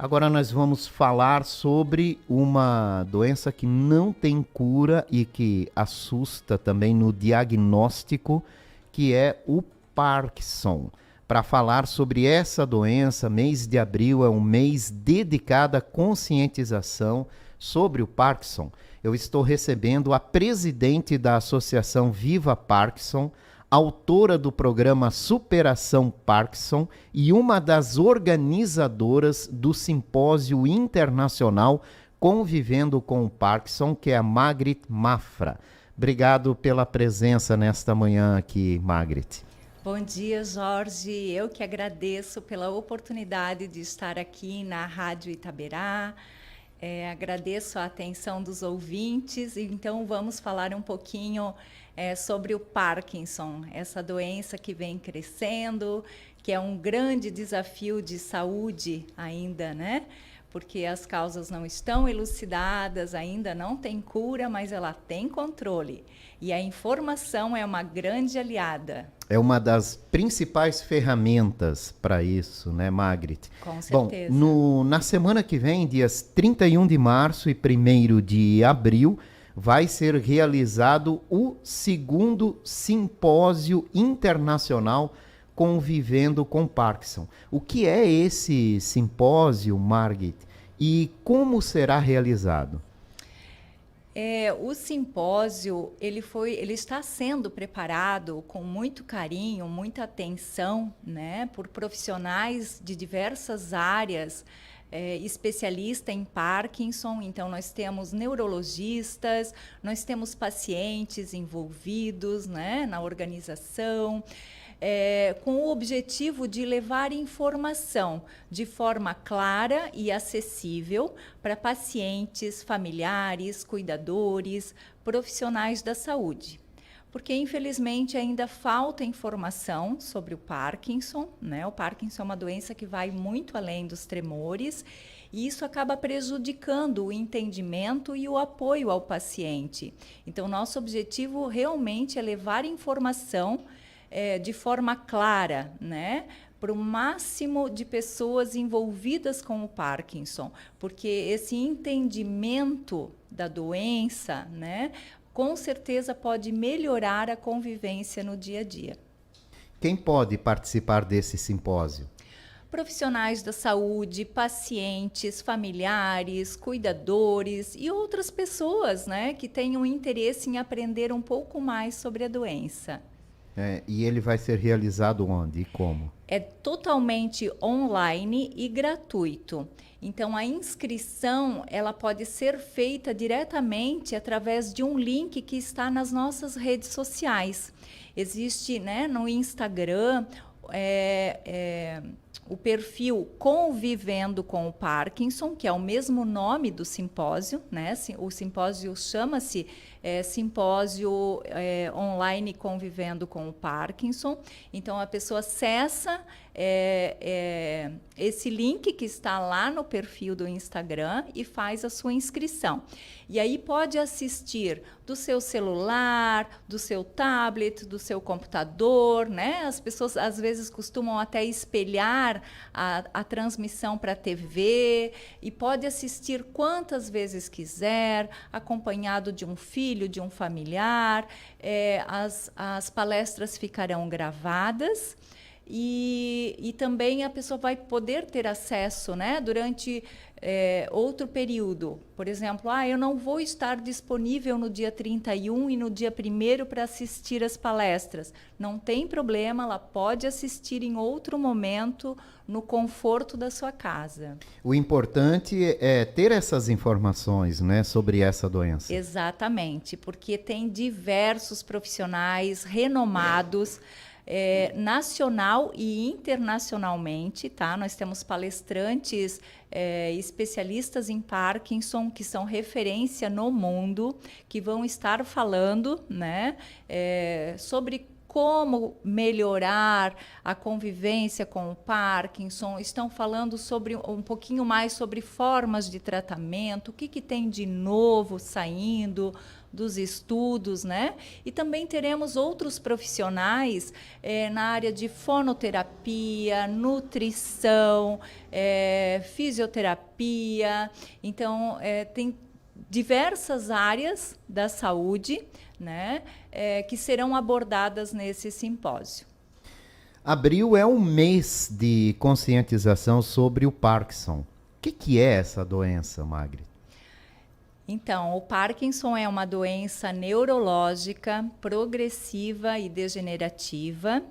Agora nós vamos falar sobre uma doença que não tem cura e que assusta também no diagnóstico, que é o Parkinson. Para falar sobre essa doença, mês de abril é um mês dedicado à conscientização sobre o Parkinson. Eu estou recebendo a presidente da Associação Viva Parkinson, autora do programa Superação Parkinson e uma das organizadoras do Simpósio Internacional Convivendo com o Parkinson, que é a Margrit Mafra. Obrigado pela presença nesta manhã aqui, Margrit. Bom dia, Jorge. Eu que agradeço pela oportunidade de estar aqui na Rádio Itaberá. Agradeço a atenção dos ouvintes. Então, vamos falar um pouquinho sobre o Parkinson, essa doença que vem crescendo, que é um grande desafio de saúde ainda, né? Porque as causas não estão elucidadas, ainda não tem cura, mas ela tem controle. E a informação é uma grande aliada. É uma das principais ferramentas para isso, né, Margrit? Com certeza. Bom, na semana que vem, dias 31 de março e 1º de abril, vai ser realizado o 2º Simpósio Internacional Convivendo com Parkinson. O que é esse simpósio, Margrit, e como será realizado? O simpósio ele está sendo preparado com muito carinho, muita atenção, né, por profissionais de diversas áreas, especialista em Parkinson. Então nós temos neurologistas, nós temos pacientes envolvidos, né, na organização. Com o objetivo de levar informação de forma clara e acessível para pacientes, familiares, cuidadores, profissionais da saúde. Porque, infelizmente, ainda falta informação sobre o Parkinson, né? O Parkinson é uma doença que vai muito além dos tremores e isso acaba prejudicando o entendimento e o apoio ao paciente. Então, nosso objetivo realmente é levar informação de forma clara, né, para o máximo de pessoas envolvidas com o Parkinson, porque esse entendimento da doença, né, com certeza pode melhorar a convivência no dia a dia. Quem pode participar desse simpósio? Profissionais da saúde, pacientes, familiares, cuidadores e outras pessoas, né, que tenham interesse em aprender um pouco mais sobre a doença. E ele vai ser realizado onde e como? É totalmente online e gratuito. Então, a inscrição ela pode ser feita diretamente através de um link que está nas nossas redes sociais. Existe, né, no Instagram o perfil Convivendo com o Parkinson, que é o mesmo nome do simpósio, né? O simpósio chama-se Simpósio Online Convivendo com o Parkinson. Então, a pessoa acessa esse link que está lá no perfil do Instagram e faz a sua inscrição. E aí pode assistir do seu celular, do seu tablet, do seu computador, né? As pessoas às vezes costumam até espelhar a transmissão para a TV e pode assistir quantas vezes quiser, acompanhado de um filho, de um familiar. As palestras ficarão gravadas. E também a pessoa vai poder ter acesso, né, durante outro período. Por exemplo, eu não vou estar disponível no dia 31 e no dia 1º para assistir as palestras. Não tem problema, ela pode assistir em outro momento, no conforto da sua casa. O importante é ter essas informações, né, sobre essa doença. Exatamente, porque tem diversos profissionais renomados, nacional e internacionalmente, tá? Nós temos palestrantes especialistas em Parkinson que são referência no mundo, que vão estar falando, né, sobre como melhorar a convivência com o Parkinson, estão falando sobre um pouquinho mais sobre formas de tratamento, o que tem de novo saindo dos estudos, né? E também teremos outros profissionais na área de fonoterapia, nutrição, fisioterapia. Então, tem diversas áreas da saúde, né, que serão abordadas nesse simpósio. Abril é um mês de conscientização sobre o Parkinson. O que é essa doença, Magri? Então, o Parkinson é uma doença neurológica, progressiva e degenerativa,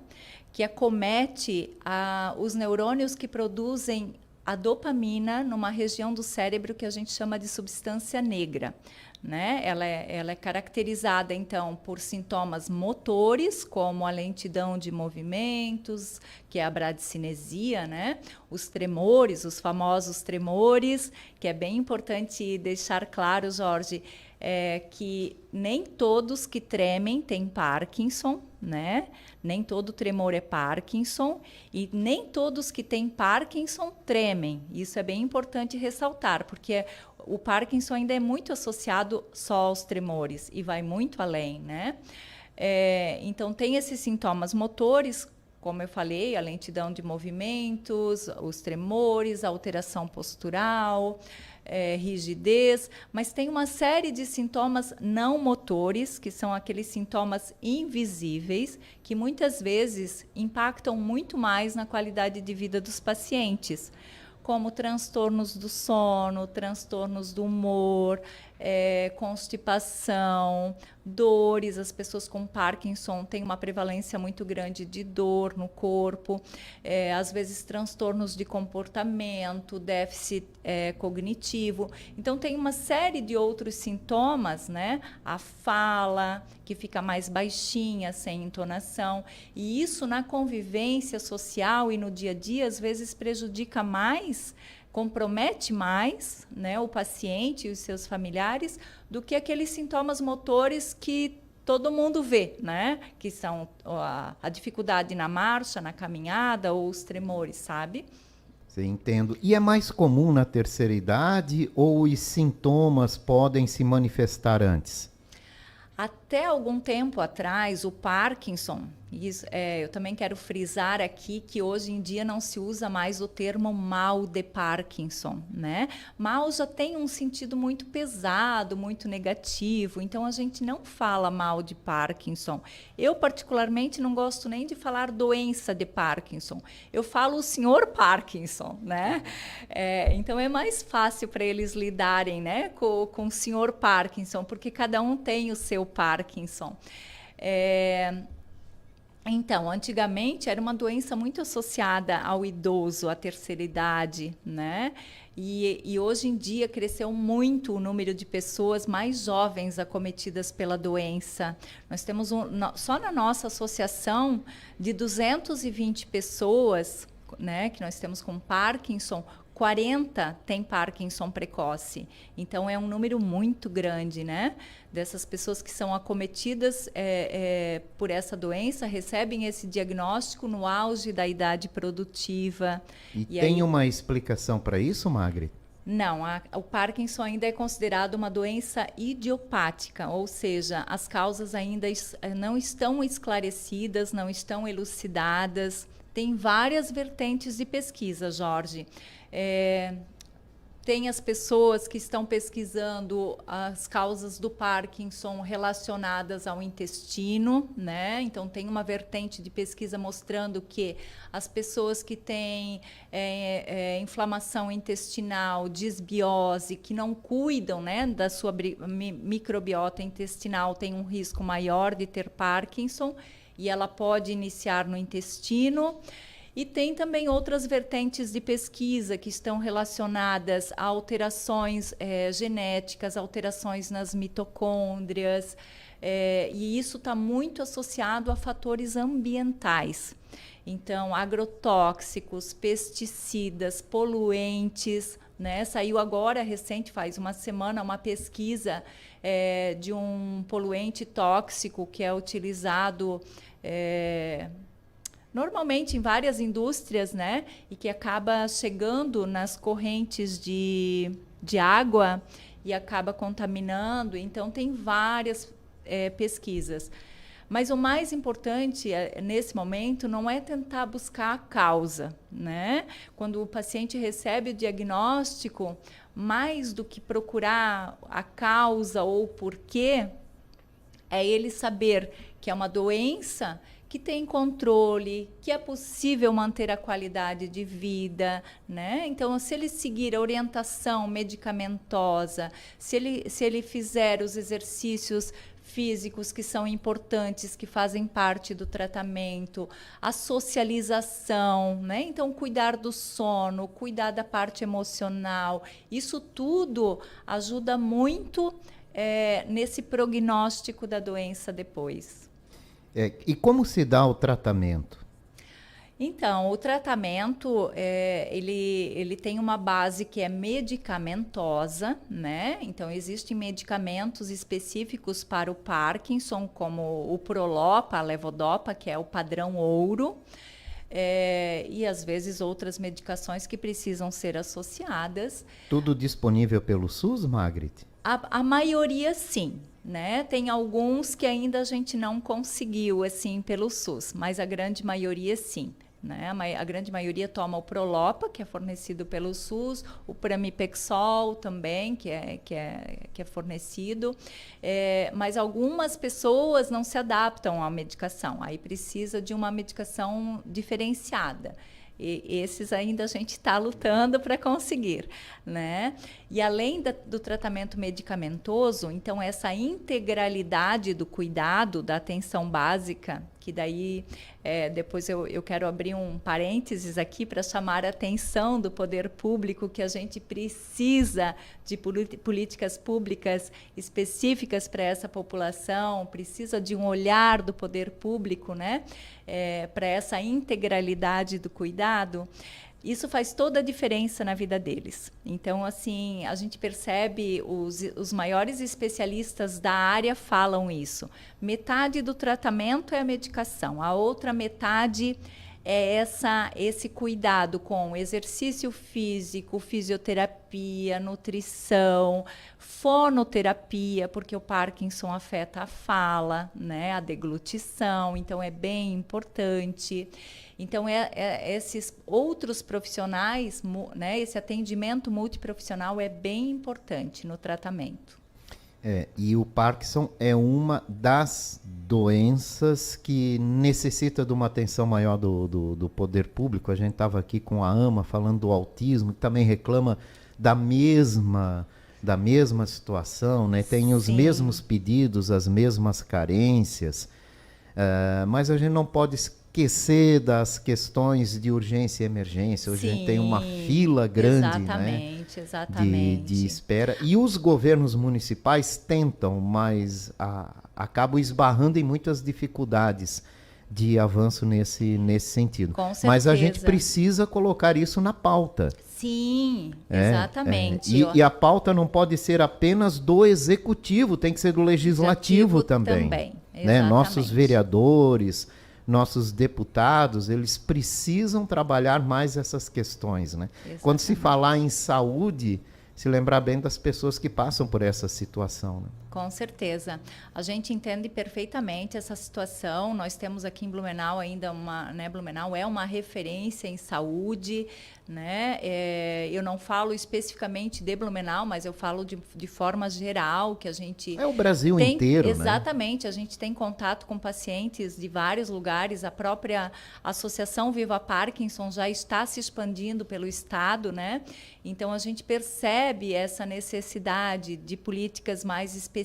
que acomete os neurônios que produzem a dopamina numa região do cérebro que a gente chama de substância negra. Né? Ela é caracterizada, então, por sintomas motores, como a lentidão de movimentos, que é a bradicinesia, né? Os tremores, os famosos tremores, que é bem importante deixar claro, Jorge, que nem todos que tremem têm Parkinson, né? Nem todo tremor é Parkinson e nem todos que têm Parkinson tremem. Isso é bem importante ressaltar, porque o Parkinson ainda é muito associado só aos tremores e vai muito além, né? Então, tem esses sintomas motores, como eu falei, a lentidão de movimentos, os tremores, a alteração postural, rigidez, mas tem uma série de sintomas não motores, que são aqueles sintomas invisíveis, que muitas vezes impactam muito mais na qualidade de vida dos pacientes, como transtornos do sono, transtornos do humor, constipação, dores. As pessoas com Parkinson têm uma prevalência muito grande de dor no corpo, às vezes transtornos de comportamento, déficit cognitivo. Então, tem uma série de outros sintomas, né? A fala, que fica mais baixinha, sem entonação. E isso, na convivência social e no dia a dia, às vezes prejudica mais, compromete mais, né, o paciente e os seus familiares do que aqueles sintomas motores que todo mundo vê, né, que são a dificuldade na marcha, na caminhada ou os tremores, sabe? Sim, entendo. E é mais comum na terceira idade ou os sintomas podem se manifestar antes? Até algum tempo atrás, o Parkinson, eu também quero frisar aqui que hoje em dia não se usa mais o termo mal de Parkinson, né? Mal já tem um sentido muito pesado, muito negativo, então a gente não fala mal de Parkinson. Eu, particularmente, não gosto nem de falar doença de Parkinson, eu falo o senhor Parkinson, né? Então é mais fácil para eles lidarem, né, com o senhor Parkinson, porque cada um tem o seu Parkinson. Então, antigamente era uma doença muito associada ao idoso, à terceira idade, né? E hoje em dia cresceu muito o número de pessoas mais jovens acometidas pela doença. Nós temos só na nossa associação de 220 pessoas, né, que nós temos com Parkinson, 40 tem Parkinson precoce. Então, é um número muito grande, né? Dessas pessoas que são acometidas por essa doença, recebem esse diagnóstico no auge da idade produtiva. E tem aí uma explicação para isso, Magri? Não, o Parkinson ainda é considerado uma doença idiopática, ou seja, as causas ainda não estão esclarecidas, não estão elucidadas. Tem várias vertentes de pesquisa, Jorge. Tem as pessoas que estão pesquisando as causas do Parkinson relacionadas ao intestino, né? Então, tem uma vertente de pesquisa mostrando que as pessoas que têm inflamação intestinal, disbiose, que não cuidam, né, da sua microbiota intestinal, têm um risco maior de ter Parkinson, e ela pode iniciar no intestino. E tem também outras vertentes de pesquisa que estão relacionadas a alterações genéticas, alterações nas mitocôndrias, e isso está muito associado a fatores ambientais. Então, agrotóxicos, pesticidas, poluentes, né? Saiu agora, recente, faz uma semana, uma pesquisa de um poluente tóxico que é utilizado normalmente em várias indústrias, né? E que acaba chegando nas correntes de água e acaba contaminando. Então, tem várias pesquisas. Mas o mais importante nesse momento não é tentar buscar a causa, né? Quando o paciente recebe o diagnóstico, mais do que procurar a causa ou o porquê, é ele saber que é uma doença que tem controle, que é possível manter a qualidade de vida, né? Então, se ele seguir a orientação medicamentosa, se ele fizer os exercícios físicos que são importantes, que fazem parte do tratamento, a socialização, né? Então, cuidar do sono, cuidar da parte emocional, isso tudo ajuda muito nesse prognóstico da doença depois. E como se dá o tratamento? Então, o tratamento, ele tem uma base que é medicamentosa, né? Então, existem medicamentos específicos para o Parkinson, como o Prolopa, a Levodopa, que é o padrão ouro, e às vezes outras medicações que precisam ser associadas. Tudo disponível pelo SUS, Margrit? A maioria, sim. Né? Tem alguns que ainda a gente não conseguiu assim pelo SUS, mas a grande maioria sim. Né? A grande maioria toma o Prolopa, que é fornecido pelo SUS, o Pramipexol também, que é fornecido, mas algumas pessoas não se adaptam à medicação, aí precisa de uma medicação diferenciada. E esses ainda a gente está lutando para conseguir, né? E além do tratamento medicamentoso, então essa integralidade do cuidado, da atenção básica, que daí depois eu quero abrir um parênteses aqui para chamar a atenção do poder público que a gente precisa de políticas públicas específicas para essa população, precisa de um olhar do poder público, né? Para essa integralidade do cuidado. Isso faz toda a diferença na vida deles. Então, assim, a gente percebe, os maiores especialistas da área falam isso. Metade do tratamento é a medicação, a outra metade é esse cuidado com exercício físico, fisioterapia, nutrição, fonoterapia, porque o Parkinson afeta a fala, né, a deglutição, então é bem importante. Então, esses outros profissionais, né, esse atendimento multiprofissional é bem importante no tratamento. E o Parkinson é uma das doenças que necessita de uma atenção maior do poder público. A gente estava aqui com a AMA falando do autismo, que também reclama da mesma situação, né? Tem os mesmos pedidos, as mesmas carências, mas a gente não pode esquecer das questões de urgência e emergência. Hoje a gente tem uma fila grande, exatamente. De espera. E os governos municipais tentam, mas acabam esbarrando em muitas dificuldades de avanço nesse sentido. Com certeza. Mas a gente precisa colocar isso na pauta. Sim, exatamente. E a pauta não pode ser apenas do executivo, tem que ser do legislativo também. Né? Nossos vereadores, nossos deputados, eles precisam trabalhar mais essas questões, né? Quando se falar em saúde, se lembrar bem das pessoas que passam por essa situação, né? Com certeza. A gente entende perfeitamente essa situação. Nós temos aqui em Blumenau ainda Blumenau é uma referência em saúde, né? Eu não falo especificamente de Blumenau, mas eu falo de forma geral, que a gente... É o Brasil inteiro, exatamente, né? A gente tem contato com pacientes de vários lugares. A própria Associação Viva Parkinson já está se expandindo pelo estado, né? Então, a gente percebe essa necessidade de políticas mais específicas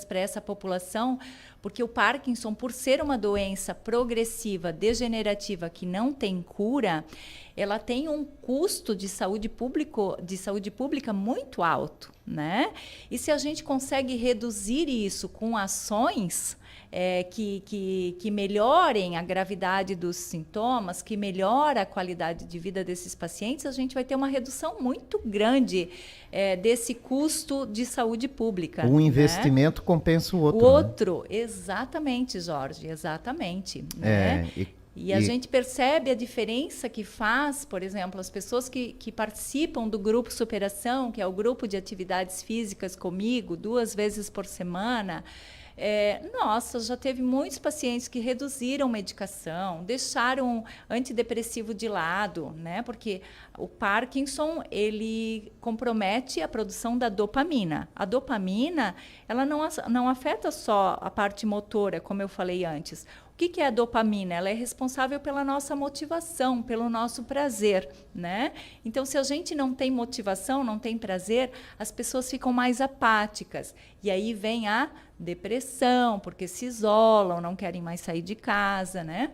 para essa população, porque o Parkinson, por ser uma doença progressiva, degenerativa, que não tem cura, ela tem um custo de saúde pública muito alto, né? E se a gente consegue reduzir isso com ações, que melhorem a gravidade dos sintomas, que melhora a qualidade de vida desses pacientes, a gente vai ter uma redução muito grande desse custo de saúde pública. Um investimento compensa o outro. O outro, exatamente, Jorge, exatamente. Né? E a gente percebe a diferença que faz, por exemplo, as pessoas que participam do grupo Superação, que é o grupo de atividades físicas comigo, 2 vezes por semana. Nossa, já teve muitos pacientes que reduziram medicação, deixaram antidepressivo de lado, né? Porque o Parkinson, ele compromete a produção da dopamina. A dopamina, ela não afeta só a parte motora, como eu falei antes. O que é a dopamina? Ela é responsável pela nossa motivação, pelo nosso prazer, né? Então, se a gente não tem motivação, não tem prazer, as pessoas ficam mais apáticas. E aí vem a depressão, porque se isolam, não querem mais sair de casa, né?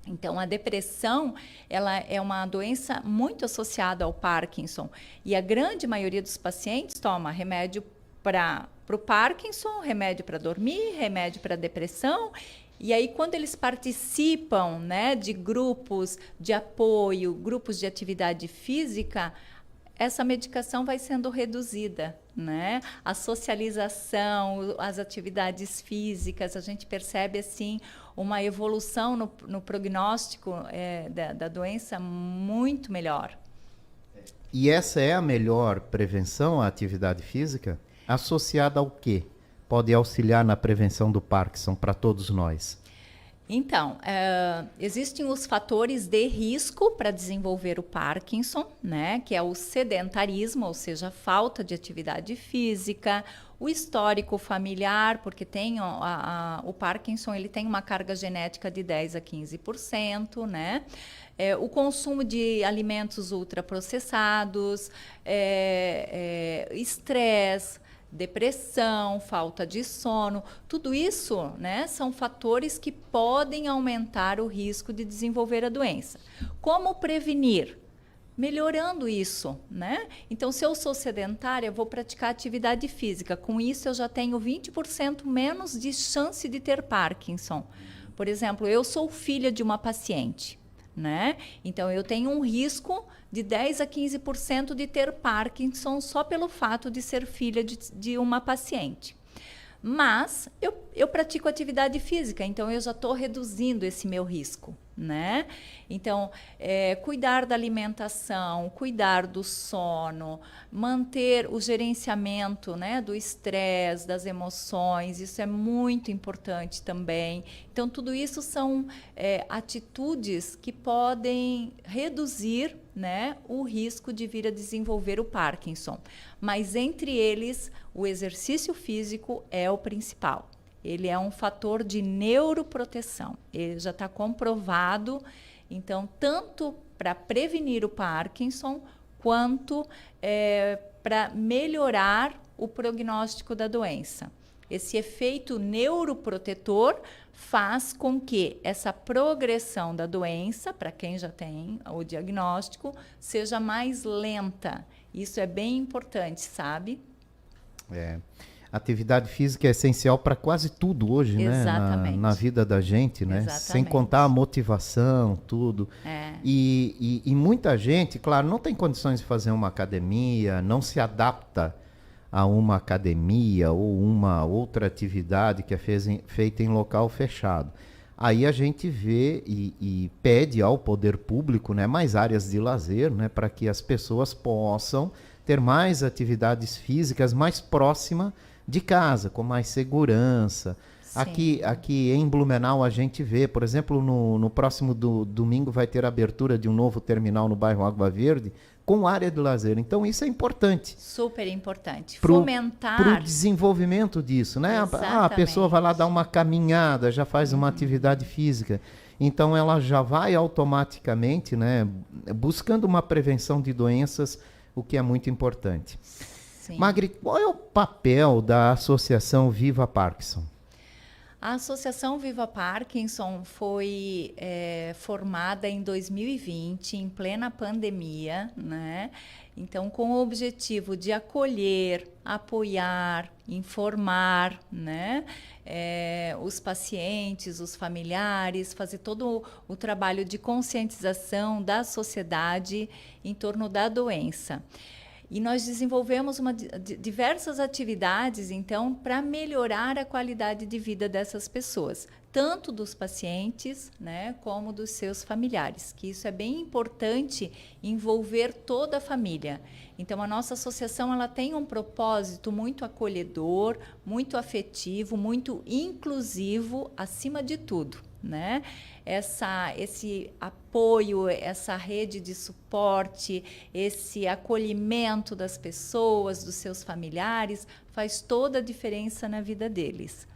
Então, a depressão, ela é uma doença muito associada ao Parkinson. E a grande maioria dos pacientes toma remédio para o Parkinson, remédio para dormir, remédio para depressão. E aí, quando eles participam, né, de grupos de apoio, grupos de atividade física, essa medicação vai sendo reduzida, né? A socialização, as atividades físicas, a gente percebe, assim, uma evolução no prognóstico da doença muito melhor. E essa é a melhor prevenção, a atividade física? Associada ao quê? Pode auxiliar na prevenção do Parkinson para todos nós? Então, existem os fatores de risco para desenvolver o Parkinson, né? Que é o sedentarismo, ou seja, a falta de atividade física, o histórico familiar, porque tem o Parkinson, ele tem uma carga genética de 10 a 15%, né? O consumo de alimentos ultraprocessados, estresse, depressão, falta de sono, tudo isso, né, são fatores que podem aumentar o risco de desenvolver a doença. Como prevenir? Melhorando isso, né? Então, se eu sou sedentária, eu vou praticar atividade física. Com isso, eu já tenho 20% menos de chance de ter Parkinson. Por exemplo, eu sou filha de uma paciente, né? Então, eu tenho um risco de 10 a 15% de ter Parkinson só pelo fato de ser filha de uma paciente. Mas eu pratico atividade física, então eu já estou reduzindo esse meu risco, né? Então, cuidar da alimentação, cuidar do sono, manter o gerenciamento, né, do estresse, das emoções, isso é muito importante também. Então, tudo isso são atitudes que podem reduzir, né, o risco de vir a desenvolver o Parkinson. Mas, entre eles, o exercício físico é o principal. Ele é um fator de neuroproteção. Ele já está comprovado, então, tanto para prevenir o Parkinson, quanto para melhorar o prognóstico da doença. Esse efeito neuroprotetor faz com que essa progressão da doença, para quem já tem o diagnóstico, seja mais lenta. Isso é bem importante, sabe? Atividade física é essencial para quase tudo hoje, né? Na vida da gente, né? Exatamente. Sem contar a motivação, tudo. E muita gente, claro, não tem condições de fazer uma academia, não se adapta a uma academia ou uma outra atividade que é feita em local fechado. Aí a gente vê e pede ao poder público, né, mais áreas de lazer, né, para que as pessoas possam ter mais atividades físicas mais próximas de casa, com mais segurança. Aqui em Blumenau a gente vê, por exemplo, no próximo domingo vai ter a abertura de um novo terminal no bairro Água Verde, com área de lazer. Então isso é importante. Super importante. Fomentar. Para o desenvolvimento disso, né? A pessoa vai lá dar uma caminhada, já faz uma atividade física. Então ela já vai automaticamente, né, buscando uma prevenção de doenças, o que é muito importante. Sim. Magri, qual é o papel da Associação Viva Parkinson? A Associação Viva Parkinson foi formada em 2020, em plena pandemia, né? Então, com o objetivo de acolher, apoiar, informar, né? Os pacientes, os familiares, fazer todo o trabalho de conscientização da sociedade em torno da doença. E nós desenvolvemos diversas atividades, então, para melhorar a qualidade de vida dessas pessoas, tanto dos pacientes, né, como dos seus familiares, que isso é bem importante envolver toda a família. Então, a nossa associação ela tem um propósito muito acolhedor, muito afetivo, muito inclusivo, acima de tudo, né? Esse apoio, essa rede de suporte, esse acolhimento das pessoas, dos seus familiares, faz toda a diferença na vida deles.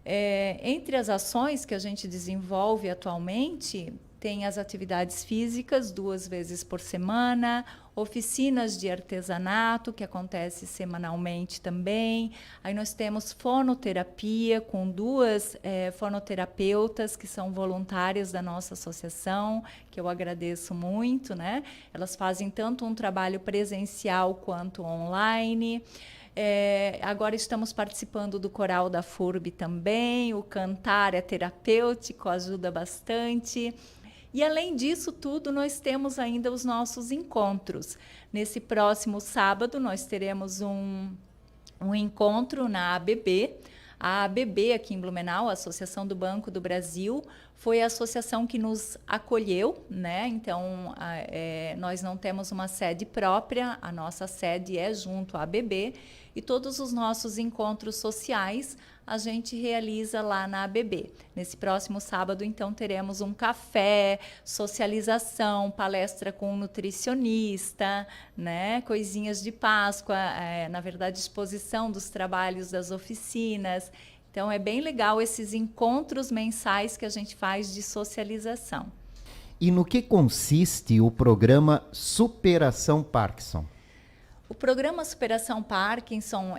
Entre as ações que a gente desenvolve atualmente, tem as atividades físicas 2 vezes por semana, oficinas de artesanato, que acontece semanalmente também. Aí nós temos fonoterapia com 2 fonoterapeutas que são voluntárias da nossa associação, que eu agradeço muito, né? Elas fazem tanto um trabalho presencial quanto online. Agora estamos participando do coral da FURB também, o cantar é terapêutico, ajuda bastante. E, além disso tudo, nós temos ainda os nossos encontros. Nesse próximo sábado, nós teremos um encontro na ABB. A ABB, aqui em Blumenau, a Associação do Banco do Brasil, foi a associação que nos acolheu, né? Então, nós não temos uma sede própria, a nossa sede é junto à ABB, e todos os nossos encontros sociais a gente realiza lá na ABB. Nesse próximo sábado, então, teremos um café, socialização, palestra com um nutricionista, né? Coisinhas de Páscoa, na verdade, exposição dos trabalhos das oficinas. Então, é bem legal esses encontros mensais que a gente faz de socialização. E no que consiste o programa Superação Parkinson? O programa Superação Parkinson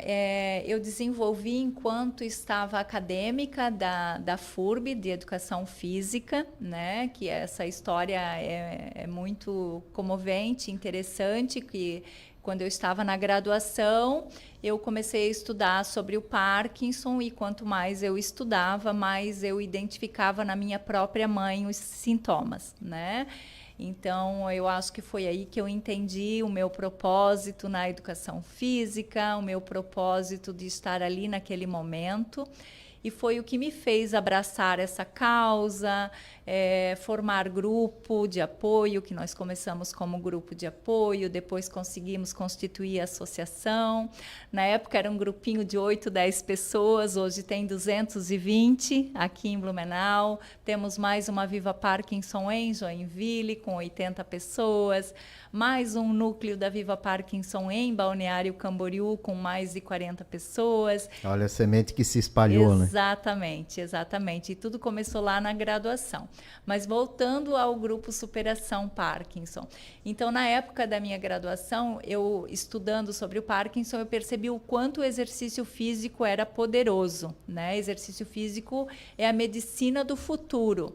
eu desenvolvi enquanto estava acadêmica da FURB, de Educação Física, né? Que essa história é muito comovente, interessante, que quando eu estava na graduação, eu comecei a estudar sobre o Parkinson e quanto mais eu estudava, mais eu identificava na minha própria mãe os sintomas, né? Então, eu acho que foi aí que eu entendi o meu propósito na educação física, o meu propósito de estar ali naquele momento. E foi o que me fez abraçar essa causa, formar grupo de apoio, que nós começamos como grupo de apoio, depois conseguimos constituir a associação. Na época era um grupinho de 8, 10 pessoas, hoje tem 220 aqui em Blumenau. Temos mais uma Viva Parkinson em Joinville, com 80 pessoas, mais um núcleo da Viva Parkinson em Balneário Camboriú, com mais de 40 pessoas. Olha a semente que se espalhou, né? Exatamente, exatamente. E tudo começou lá na graduação. Mas voltando ao grupo Superação Parkinson. Então, na época da minha graduação, eu estudando sobre o Parkinson, eu percebi o quanto o exercício físico era poderoso, né? Exercício físico é a medicina do futuro.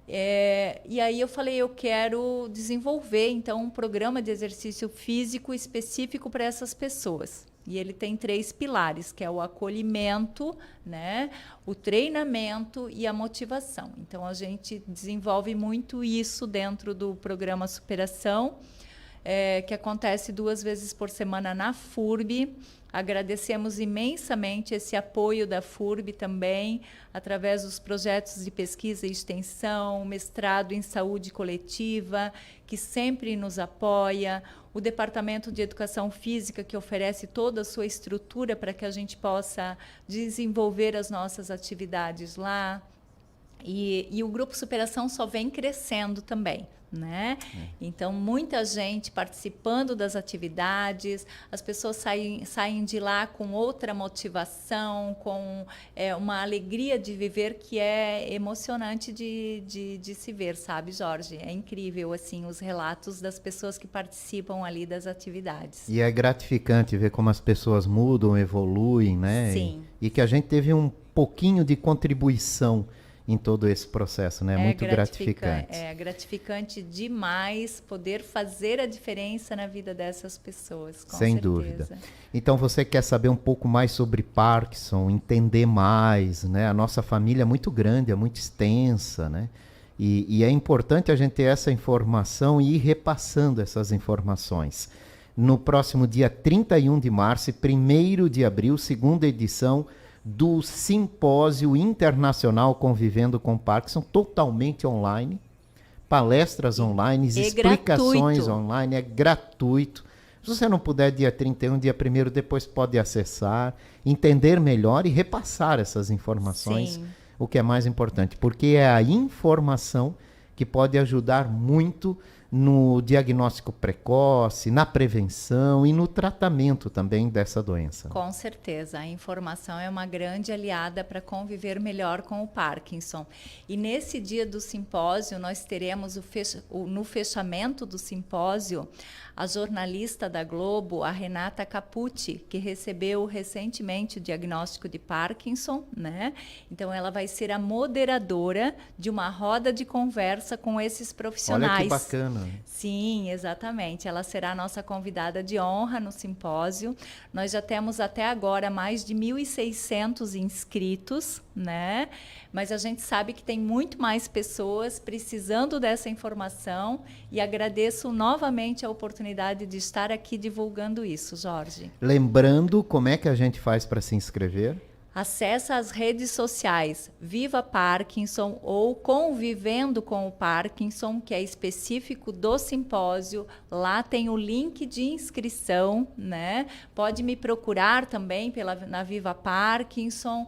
E aí eu falei, eu quero desenvolver, então, um programa de exercício físico específico para essas pessoas. E ele tem 3 pilares, que é o acolhimento, né, o treinamento e a motivação. Então, a gente desenvolve muito isso dentro do programa Superação, que acontece 2 vezes por semana na FURB. Agradecemos imensamente esse apoio da FURB também, através dos projetos de pesquisa e extensão, mestrado em saúde coletiva, que sempre nos apoia, o Departamento de Educação Física, que oferece toda a sua estrutura para que a gente possa desenvolver as nossas atividades lá. E o Grupo Superação só vem crescendo também, né? Então, muita gente participando das atividades, as pessoas saem de lá com outra motivação, com uma alegria de viver que é emocionante de se ver, sabe, Jorge? É incrível, assim, os relatos das pessoas que participam ali das atividades. E é gratificante ver como as pessoas mudam, evoluem, né? Sim. E que a gente teve um pouquinho de contribuição em todo esse processo, né? É muito gratificante. É gratificante demais poder fazer a diferença na vida dessas pessoas, com Sem certeza. dúvida. Então, você quer saber um pouco mais sobre Parkinson, entender mais, né? A nossa família é muito grande, é muito extensa, né? E é importante a gente ter essa informação e ir repassando essas informações. No próximo dia 31 de março e 1º de abril, segunda edição do Simpósio Internacional Convivendo com Parkinson, totalmente online, palestras online, explicações gratuito. online, é gratuito. Se você não puder dia 31, dia 1º, depois pode acessar, entender melhor e repassar essas informações, Sim. o que é mais importante, porque é a informação que pode ajudar muito no diagnóstico precoce, na prevenção e no tratamento também dessa doença. Com certeza, a informação é uma grande aliada para conviver melhor com o Parkinson. E nesse dia do simpósio, nós teremos no fechamento do simpósio, a jornalista da Globo, a Renata Capucci, que recebeu recentemente o diagnóstico de Parkinson, né? Então, ela vai ser a moderadora de uma roda de conversa com esses profissionais. Olha que bacana. Sim, exatamente. Ela será a nossa convidada de honra no simpósio. Nós já temos até agora mais de 1.600 inscritos, né? Mas a gente sabe que tem muito mais pessoas precisando dessa informação e agradeço novamente a oportunidade de estar aqui divulgando isso, Jorge. Lembrando, como é que a gente faz para se inscrever? Acesse as redes sociais Viva Parkinson ou Convivendo com o Parkinson, que é específico do simpósio. Lá tem o link de inscrição, né? Pode me procurar também na Viva Parkinson,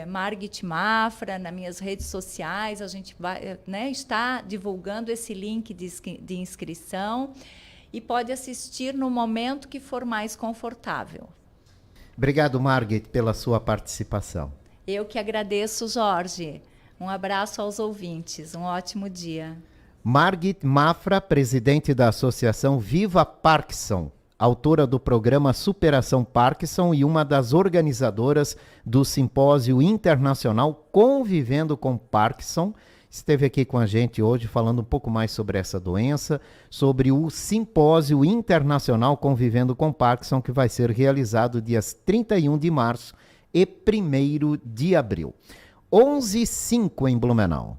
Margit Mafra, nas minhas redes sociais. A gente vai, né, está divulgando esse link de inscrição e pode assistir no momento que for mais confortável. Obrigado, Margit, pela sua participação. Eu que agradeço, Jorge. Um abraço aos ouvintes. Um ótimo dia. Margit Mafra, presidente da Associação Viva Parkinson, autora do programa Superação Parkinson e uma das organizadoras do Simpósio Internacional Convivendo com Parkinson, esteve aqui com a gente hoje falando um pouco mais sobre essa doença, sobre o Simpósio Internacional Convivendo com Parkinson, que vai ser realizado dias 31 de março e 1º de abril. 11h05 em Blumenau.